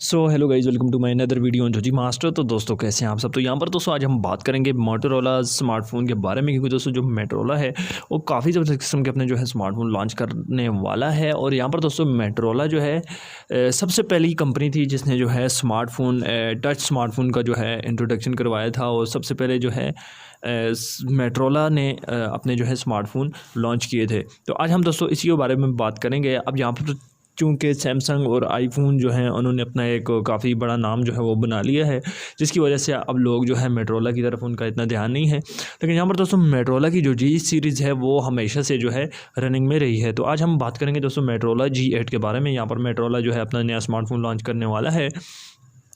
So hello guys, welcome to my another video on G master. तो दोस्तों कैसे हैं आप सब। तो यहाँ पर दोस्तों आज हम बात करेंगे मोटोरोला स्मार्टफोन के बारे में, क्योंकि दोस्तों जो मोटोरोला है वो काफ़ी ज़बरदस्त किस्म के अपने जो है स्मार्टफोन लॉन्च करने वाला है। और यहाँ पर दोस्तों मोटोरोला जो है सबसे पहली कंपनी थी जिसने जो है स्मार्टफोन टच स्मार्टफोन का जो है इंट्रोडक्शन करवाया था। और सबसे पहले जो है मोटोरोला ने अपने जो है स्मार्टफोन लॉन्च किए थे। तो आज हम दोस्तों इसी के बारे में बात करेंगे। अब यहाँ पर चूँकि सैमसंग और आईफोन जो हैं उन्होंने अपना एक काफ़ी बड़ा नाम जो है वो बना लिया है, जिसकी वजह से अब लोग जो है मोटोरोला की तरफ उनका इतना ध्यान नहीं है। लेकिन यहाँ पर दोस्तों मोटोरोला की जो जी सीरीज़ है वो हमेशा से जो है रनिंग में रही है। तो आज हम बात करेंगे दोस्तों मोटोरोला G8 के बारे में। यहाँ पर मोटोरोला जो है अपना नया स्मार्टफोन लॉन्च करने वाला है।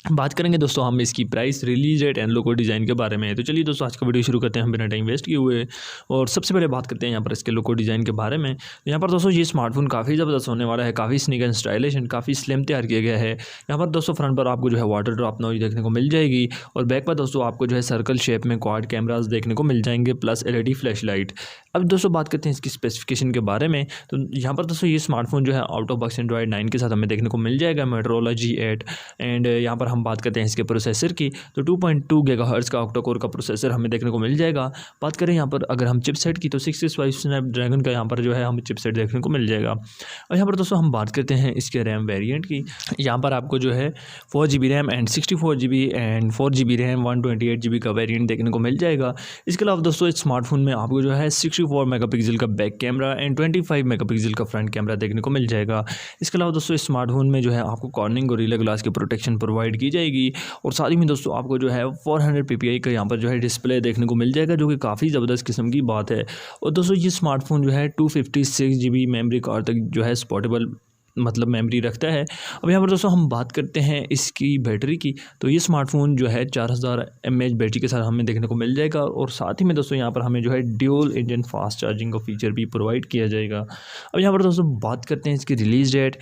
बात करेंगे दोस्तों हम इसकी price, release date and logo design के बारे में। तो चलिए दोस्तों आज का वीडियो शुरू करते हैं हम बिना टाइम वेस्ट किए हुए। और सबसे पहले बात करते हैं यहाँ पर इसके लोगो डिज़ाइन के बारे में। यहाँ पर दोस्तों ये स्मार्टफोन काफ़ी ज़बरदस्त होने वाला है, काफ़ी स्नीक एंड स्टाइलिश एंड काफ़ी स्लिम तैयार किया गया है। यहाँ पर दोस्तों फ्रंट पर आपको जो है वाटर ड्रॉप नॉइज देखने को मिल जाएगी, और बैक पर दोस्तों आपको जो है सर्कल शेप में क्वाड कैमराज देखने को मिल जाएंगे, प्लस LED फ्लैश लाइट। अब दोस्तों बात करते हैं इसकी स्पेसिफिकेशन के बारे में। तो यहाँ पर दोस्तों ये स्मार्टफोन जो है आउट ऑफ बॉक्स एंड्रॉइड 9 के साथ हमें देखने को मिल जाएगा, मोटोरोला G8। एंड यहाँ पर हम बात करते हैं इसके प्रोसेसर की, तो 2.2 गीगाहर्ट्ज़ का ऑक्टा कोर का प्रोसेसर हमें देखने को मिल जाएगा। बात करें यहाँ पर अगर हम चिपसेट की, तो 665 स्नैपड्रैगन का यहाँ पर जो है हमें चिपसेट देखने को मिल जाएगा। और यहाँ पर दोस्तों हम बात करते हैं इसके रैम वेरिएंट की। यहाँ पर आपको जो है 4GB RAM and 64GB and 4GB RAM 128GB का वेरिएंट देखने को मिल जाएगा। इसके अलावा दोस्तों इस स्मार्टफोन में आपको जो है 64 मेगापिक्सल का बैक कैमरा एंड 25 मेगापिक्सल का फ्रंट कैमरा देखने को मिल जाएगा। इसके अलावा दोस्तों इस स्मार्टफोन में जो है आपको कॉर्निंग गोरिल्ला ग्लास की प्रोटेक्शन प्रोवाइड की जाएगी। और साथ ही में दोस्तों आपको जो है 400 ppi का यहाँ पर जो है डिस्प्ले देखने को मिल जाएगा, जो कि काफ़ी ज़बरदस्त किस्म की बात है। और दोस्तों ये स्मार्टफोन जो है 256GB मेमोरी कार्ड तक जो है सपोर्टेबल मतलब मेमोरी रखता है। अब यहाँ पर दोस्तों हम बात करते हैं इसकी बैटरी की, तो ये स्मार्टफोन जो है 4000 mAh बैटरी के साथ हमें देखने को मिल जाएगा। और साथ ही में दोस्तों यहाँ पर हमें जो है ड्यूल इंजन फास्ट चार्जिंग का फीचर भी प्रोवाइड किया जाएगा। अब यहाँ पर दोस्तों बात करते हैं इसकी रिलीज़ डेट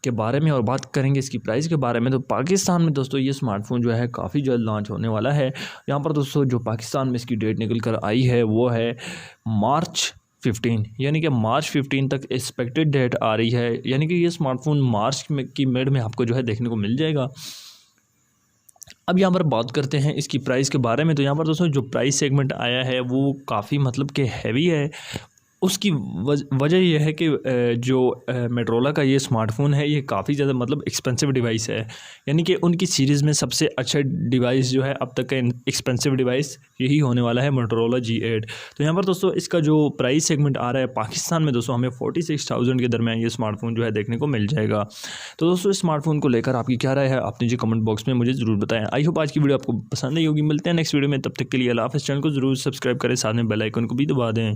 के बारे में और बात करेंगे इसकी प्राइस के बारे में। तो पाकिस्तान में दोस्तों ये स्मार्टफोन जो है काफ़ी जल्द लॉन्च होने वाला है। यहाँ पर दोस्तों जो पाकिस्तान में इसकी डेट निकल कर आई है वो है मार्च 15, यानी कि मार्च 15 तक एक्सपेक्टेड डेट आ रही है, यानी कि ये स्मार्टफोन मार्च की मिड में आपको जो है देखने को मिल जाएगा। अब यहाँ पर बात करते हैं इसकी प्राइस के बारे में। तो यहाँ पर दोस्तों जो प्राइस सेगमेंट आया है वो काफ़ी मतलब कि हैवी है। उसकी वजह यह है कि जो मोटोरोला का ये स्मार्टफोन है ये काफ़ी ज़्यादा मतलब एक्सपेंसिव डिवाइस है, यानी कि उनकी सीरीज़ में सबसे अच्छा डिवाइस जो है अब तक का एक्सपेंसिव डिवाइस यही होने वाला है, मोटोरोला G8। तो यहाँ पर दोस्तों इसका जो प्राइस सेगमेंट आ रहा है पाकिस्तान में दोस्तों हमें 46,000 के दरमियान ये स्मार्टफोन जो है देखने को मिल जाएगा। तो दोस्तों इस स्मार्टफोन को लेकर आपकी क्या राय है, आप नीचे कमेंट बॉक्स में मुझे ज़रूर बताएं। आई होप आज की वीडियो आपको पसंद आई होगी। मिलते हैं नेक्स्ट वीडियो में, तब तक के लिए अल्लाह हाफ़िज़। चैनल को ज़रूर सब्सक्राइब करें, साथ में बेल आइकन को भी दबा दें।